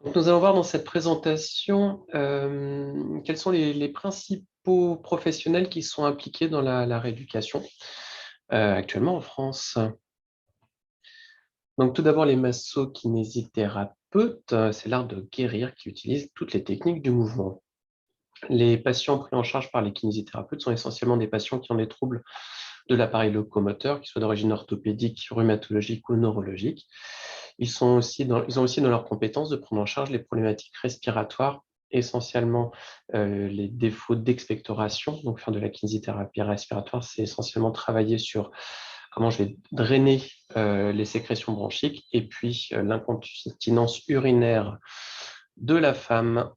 Donc, nous allons voir dans cette présentation quels sont les principaux professionnels qui sont impliqués dans la rééducation actuellement en France. Donc, tout d'abord, les massokinésithérapeutes, c'est l'art de guérir qui utilise toutes les techniques du mouvement. Les patients pris en charge par les kinésithérapeutes sont essentiellement des patients qui ont des troubles de l'appareil locomoteur, qui soient d'origine orthopédique, rhumatologique ou neurologique. Ils ont aussi dans leurs compétences de prendre en charge les problématiques respiratoires, essentiellement les défauts d'expectoration. Donc, faire de la kinésithérapie respiratoire, c'est essentiellement travailler sur comment je vais drainer les sécrétions bronchiques et puis l'incontinence urinaire de la femme.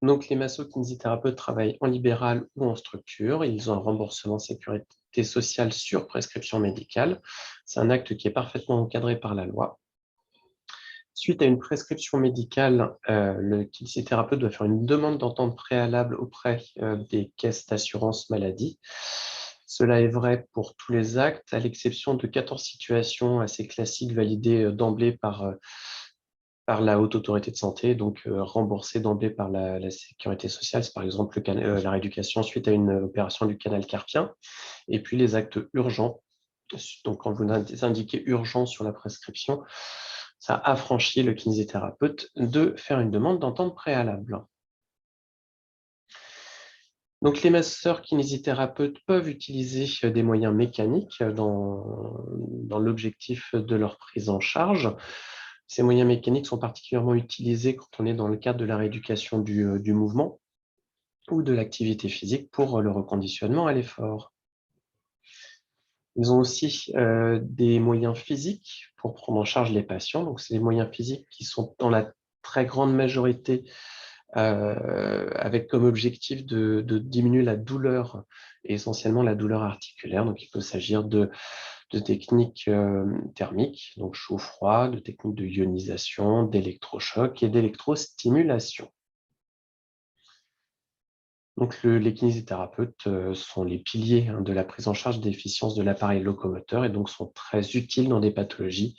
Donc, les masso-kinésithérapeutes travaillent en libéral ou en structure. Ils ont un remboursement sécurité sociale sur prescription médicale. C'est un acte qui est parfaitement encadré par la loi. Suite à une prescription médicale, le kinésithérapeute doit faire une demande d'entente préalable auprès des caisses d'assurance maladie. Cela est vrai pour tous les actes, à l'exception de 14 situations assez classiques validées d'emblée par la Haute Autorité de Santé, donc remboursées d'emblée par la Sécurité sociale. C'est par exemple la rééducation suite à une opération du canal carpien. Et puis les actes urgents. Donc, quand vous indiquez urgent sur la prescription, ça affranchit le kinésithérapeute de faire une demande d'entente préalable. Donc, les masseurs kinésithérapeutes peuvent utiliser des moyens mécaniques dans l'objectif de leur prise en charge. Ces moyens mécaniques sont particulièrement utilisés quand on est dans le cadre de la rééducation du mouvement ou de l'activité physique pour le reconditionnement à l'effort. Ils ont aussi des moyens physiques pour prendre en charge les patients. Donc, c'est des moyens physiques qui sont dans la très grande majorité avec comme objectif de diminuer la douleur, et essentiellement la douleur articulaire. Donc, il peut s'agir de techniques thermiques, donc chaud-froid, de techniques de ionisation, d'électrochoc et d'électrostimulation. Donc, les kinésithérapeutes sont les piliers de la prise en charge des déficiences de l'appareil locomoteur et donc sont très utiles dans des pathologies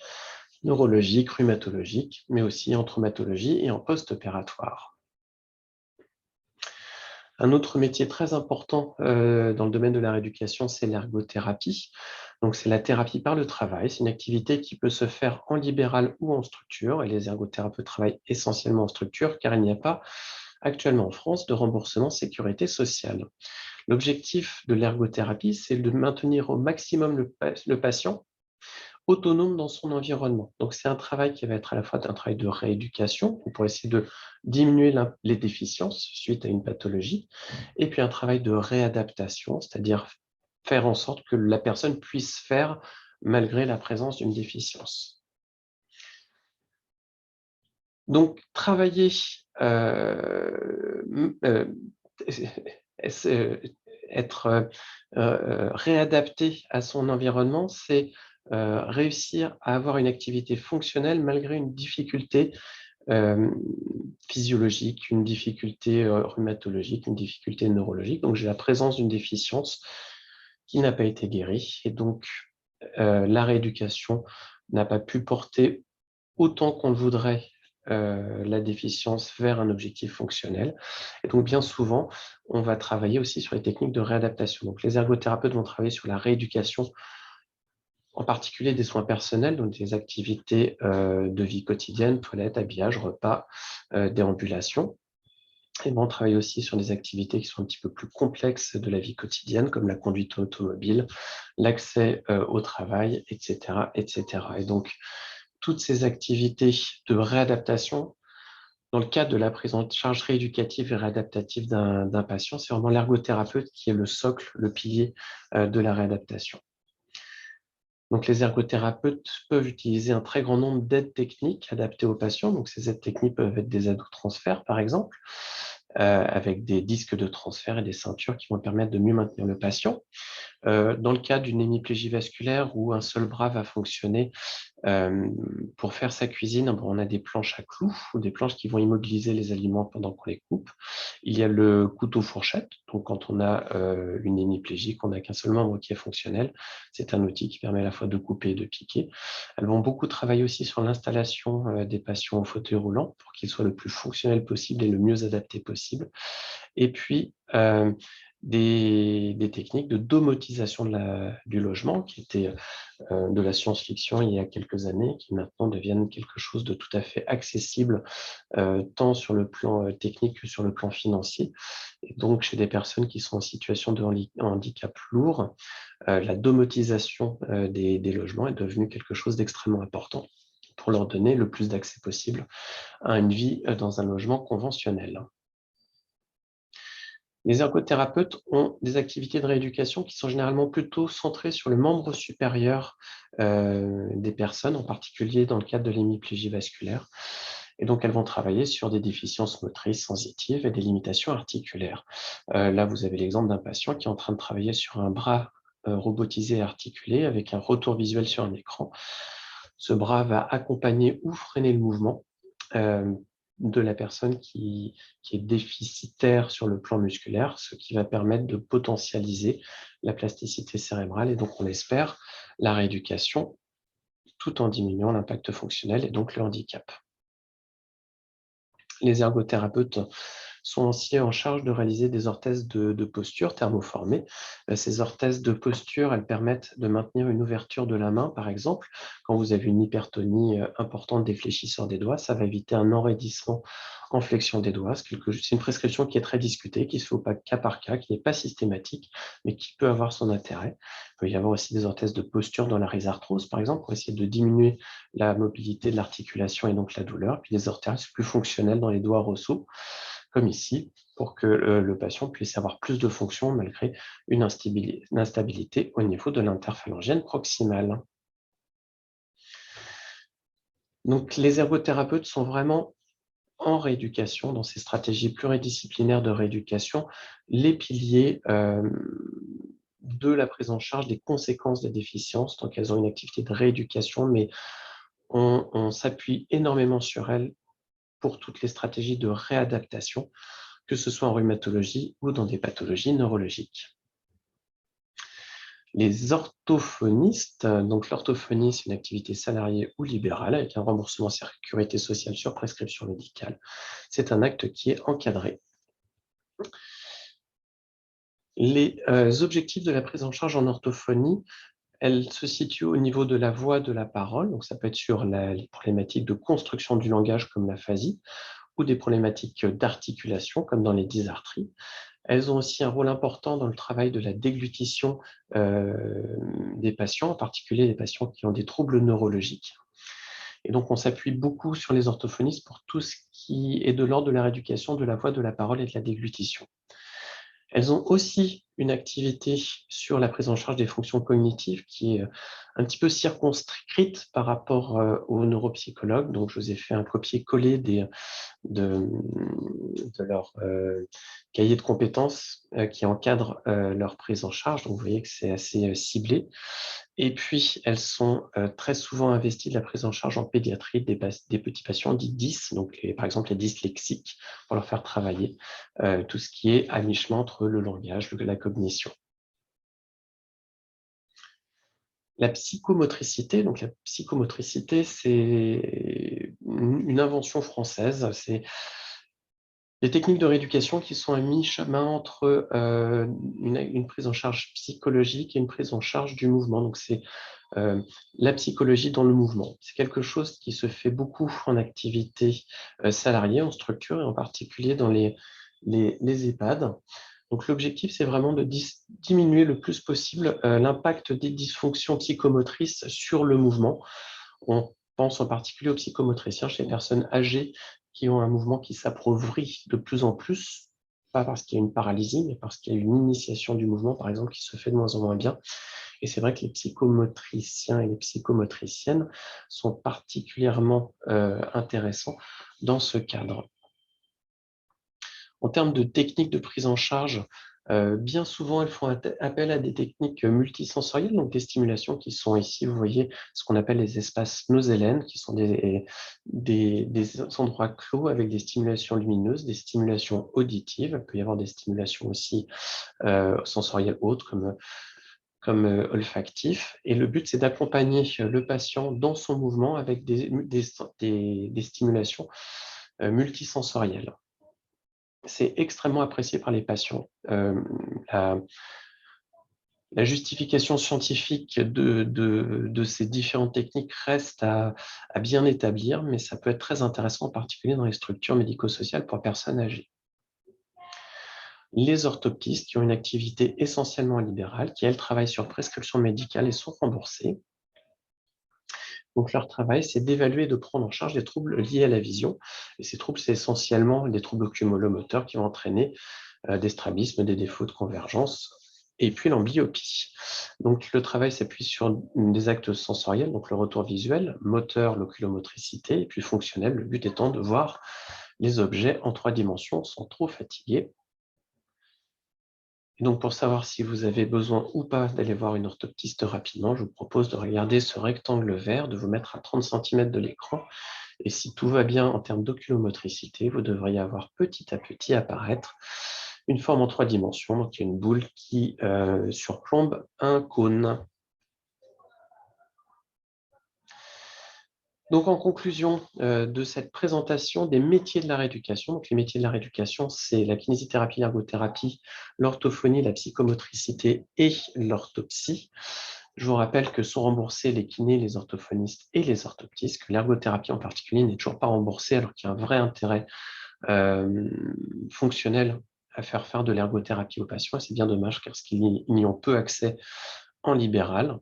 neurologiques, rhumatologiques, mais aussi en traumatologie et en post-opératoire. Un autre métier très important dans le domaine de la rééducation, c'est l'ergothérapie. Donc, c'est la thérapie par le travail. C'est une activité qui peut se faire en libéral ou en structure. Et les ergothérapeutes travaillent essentiellement en structure car il n'y a pas actuellement en France de remboursement sécurité sociale. L'objectif de l'ergothérapie, c'est de maintenir au maximum le patient autonome dans son environnement. Donc, c'est un travail qui va être à la fois un travail de rééducation pour essayer de diminuer les déficiences suite à une pathologie, et puis un travail de réadaptation, c'est-à-dire faire en sorte que la personne puisse faire malgré la présence d'une déficience. Donc, travailler, c'est- être réadapté à son environnement, c'est réussir à avoir une activité fonctionnelle malgré une difficulté euh, physiologique, une difficulté rhumatologique, une difficulté neurologique. Donc, j'ai la présence d'une déficience qui n'a pas été guérie. Et donc, la rééducation n'a pas pu porter autant qu'on le voudrait la déficience vers un objectif fonctionnel. Et donc, bien souvent, on va travailler aussi sur les techniques de réadaptation. Donc, les ergothérapeutes vont travailler sur la rééducation, en particulier des soins personnels, donc des activités de vie quotidienne, toilette, habillage, repas, déambulation. Et vont travailler aussi sur des activités qui sont un petit peu plus complexes de la vie quotidienne, comme la conduite automobile, l'accès au travail, etc., etc. Et donc, toutes ces activités de réadaptation, dans le cadre de la prise en charge rééducative et réadaptative d'un patient, c'est vraiment l'ergothérapeute qui est le socle, le pilier de la réadaptation. Donc, les ergothérapeutes peuvent utiliser un très grand nombre d'aides techniques adaptées aux patients. Donc, ces aides techniques peuvent être des aides au transfert, par exemple, avec des disques de transfert et des ceintures qui vont permettre de mieux maintenir le patient. Dans le cas d'une hémiplégie vasculaire où un seul bras va fonctionner, pour faire sa cuisine, on a des planches à clous ou des planches qui vont immobiliser les aliments pendant qu'on les coupe. Il y a le couteau-fourchette, donc quand on a une hémiplégie, qu'on n'a qu'un seul membre qui est fonctionnel, c'est un outil qui permet à la fois de couper et de piquer. Elles vont beaucoup travailler aussi sur l'installation des patients au fauteuil roulant pour qu'il soit le plus fonctionnel possible et le mieux adapté possible. Et puis, des techniques de domotisation du logement qui étaient de la science-fiction il y a quelques années, qui maintenant deviennent quelque chose de tout à fait accessible, tant sur le plan technique que sur le plan financier. Et donc, chez des personnes qui sont en situation de handicap lourd, la domotisation des logements est devenue quelque chose d'extrêmement important pour leur donner le plus d'accès possible à une vie dans un logement conventionnel. Les ergothérapeutes ont des activités de rééducation qui sont généralement plutôt centrées sur le membre supérieur des personnes, en particulier dans le cadre de l'hémiplégie vasculaire. Et donc, elles vont travailler sur des déficiences motrices sensitives et des limitations articulaires. Là, vous avez l'exemple d'un patient qui est en train de travailler sur un bras robotisé et articulé avec un retour visuel sur un écran. Ce bras va accompagner ou freiner le mouvement de la personne qui est déficitaire sur le plan musculaire, ce qui va permettre de potentialiser la plasticité cérébrale et donc, on l'espère, la rééducation, tout en diminuant l'impact fonctionnel et donc le handicap. Les ergothérapeutes sont aussi en charge de réaliser des orthèses de posture thermoformées. Ces orthèses de posture, elles permettent de maintenir une ouverture de la main, par exemple. Quand vous avez une hypertonie importante des fléchisseurs des doigts, ça va éviter un enraidissement en flexion des doigts. C'est une prescription qui est très discutée, qui ne se fait au cas par cas, qui n'est pas systématique, mais qui peut avoir son intérêt. Il peut y avoir aussi des orthèses de posture dans la rhizarthrose, par exemple, pour essayer de diminuer la mobilité de l'articulation et donc la douleur. Puis des orthèses plus fonctionnelles dans les doigts ressous, comme ici, pour que le patient puisse avoir plus de fonction malgré une instabilité au niveau de l'interphalangienne proximale. Donc, les ergothérapeutes sont vraiment en rééducation, dans ces stratégies pluridisciplinaires de rééducation, les piliers de la prise en charge des conséquences des déficiences. Donc, elles ont une activité de rééducation, mais on s'appuie énormément sur elles pour toutes les stratégies de réadaptation, que ce soit en rhumatologie ou dans des pathologies neurologiques. Les orthophonistes, donc l'orthophonie, c'est une activité salariée ou libérale avec un remboursement sécurité sociale sur prescription médicale. C'est un acte qui est encadré. Les objectifs de la prise en charge en orthophonie, elle se situe au niveau de la voix de la parole, donc ça peut être sur les problématiques de construction du langage comme l'aphasie, ou des problématiques d'articulation comme dans les dysarthries. Elles ont aussi un rôle important dans le travail de la déglutition des patients, en particulier les patients qui ont des troubles neurologiques. Et donc, on s'appuie beaucoup sur les orthophonistes pour tout ce qui est de l'ordre de la rééducation de la voix, de la parole et de la déglutition. Elles ont aussi une activité sur la prise en charge des fonctions cognitives qui est un petit peu circonscrite par rapport aux neuropsychologues. Donc, je vous ai fait un copier-coller de leur cahier de compétences qui encadre leur prise en charge. Donc, vous voyez que c'est assez ciblé. Et puis, elles sont très souvent investies de la prise en charge en pédiatrie des petits patients dits 10, donc par exemple les dyslexiques, pour leur faire travailler tout ce qui est à mi-chemin entre le langage, la cognition. La psychomotricité, donc la psychomotricité, c'est une invention française. C'est des techniques de rééducation qui sont à mi-chemin entre une prise en charge psychologique et une prise en charge du mouvement. Donc, c'est la psychologie dans le mouvement. C'est quelque chose qui se fait beaucoup en activité salariée, en structure, et en particulier dans les EHPAD. Donc, l'objectif, c'est vraiment de diminuer le plus possible l'impact des dysfonctions psychomotrices sur le mouvement. On pense en particulier aux psychomotriciens chez les personnes âgées qui ont un mouvement qui s'appauvrit de plus en plus, pas parce qu'il y a une paralysie, mais parce qu'il y a une initiation du mouvement, par exemple, qui se fait de moins en moins bien. Et c'est vrai que les psychomotriciens et les psychomotriciennes sont particulièrement intéressants dans ce cadre. En termes de techniques de prise en charge, Bien souvent, elles font appel à des techniques multisensorielles, donc des stimulations qui sont ici, vous voyez, ce qu'on appelle les espaces nosélènes, qui sont des endroits clos avec des stimulations lumineuses, des stimulations auditives. Il peut y avoir des stimulations aussi sensorielles autres, comme olfactif. Et le but, c'est d'accompagner le patient dans son mouvement avec des stimulations multisensorielles. C'est extrêmement apprécié par les patients. La, la justification scientifique de ces différentes techniques reste à bien établir, mais ça peut être très intéressant, en particulier dans les structures médico-sociales pour personnes âgées. Les orthoptistes qui ont une activité essentiellement libérale, qui, elles, travaillent sur prescription médicale et sont remboursées. Donc, leur travail, c'est d'évaluer et de prendre en charge les troubles liés à la vision. Et ces troubles, c'est essentiellement les troubles oculomoteurs qui vont entraîner des strabismes, des défauts de convergence, et puis l'amblyopie. Donc, le travail s'appuie sur des actes sensoriels, donc le retour visuel, moteur, l'oculomotricité, et puis fonctionnel, le but étant de voir les objets en 3 dimensions sans trop fatiguer. Et donc, pour savoir si vous avez besoin ou pas d'aller voir une orthoptiste rapidement, je vous propose de regarder ce rectangle vert, de vous mettre à 30 cm de l'écran. Et si tout va bien en termes d'oculomotricité, vous devriez avoir petit à petit apparaître une forme en 3 dimensions, donc une boule qui surplombe un cône. Donc, en conclusion de cette présentation des métiers de la rééducation, donc les métiers de la rééducation, c'est la kinésithérapie, l'ergothérapie, l'orthophonie, la psychomotricité et l'orthopsie. Je vous rappelle que sont remboursés les kinés, les orthophonistes et les orthoptistes, que l'ergothérapie en particulier n'est toujours pas remboursée alors qu'il y a un vrai intérêt fonctionnel à faire de l'ergothérapie aux patients. Et c'est bien dommage parce qu'ils n'y ont peu accès en libéral.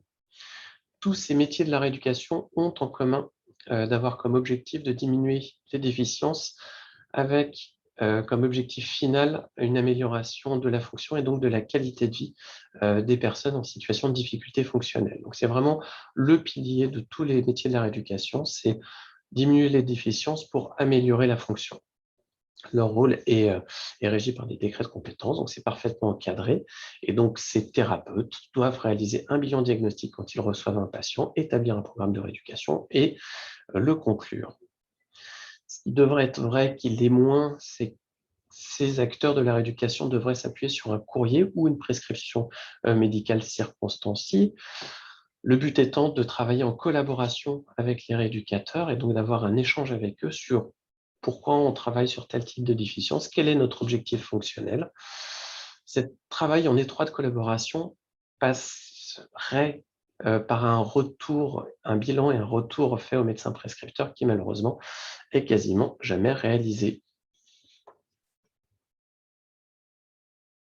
Tous ces métiers de la rééducation ont en commun d'avoir comme objectif de diminuer les déficiences avec comme objectif final une amélioration de la fonction et donc de la qualité de vie des personnes en situation de difficulté fonctionnelle. Donc c'est vraiment le pilier de tous les métiers de la rééducation, c'est diminuer les déficiences pour améliorer la fonction. Leur rôle est régi par des décrets de compétences, donc c'est parfaitement encadré. Et donc, ces thérapeutes doivent réaliser un bilan diagnostique quand ils reçoivent un patient, établir un programme de rééducation et le conclure. Ce qui devrait être vrai qu'il est moins, c'est que ces acteurs de la rééducation devraient s'appuyer sur un courrier ou une prescription médicale circonstanciée. Le but étant de travailler en collaboration avec les rééducateurs et donc d'avoir un échange avec eux sur pourquoi on travaille sur tel type de déficience, quel est notre objectif fonctionnel. Ce travail en étroite collaboration passerait par un retour, un bilan et un retour fait au médecin prescripteur qui malheureusement est quasiment jamais réalisé.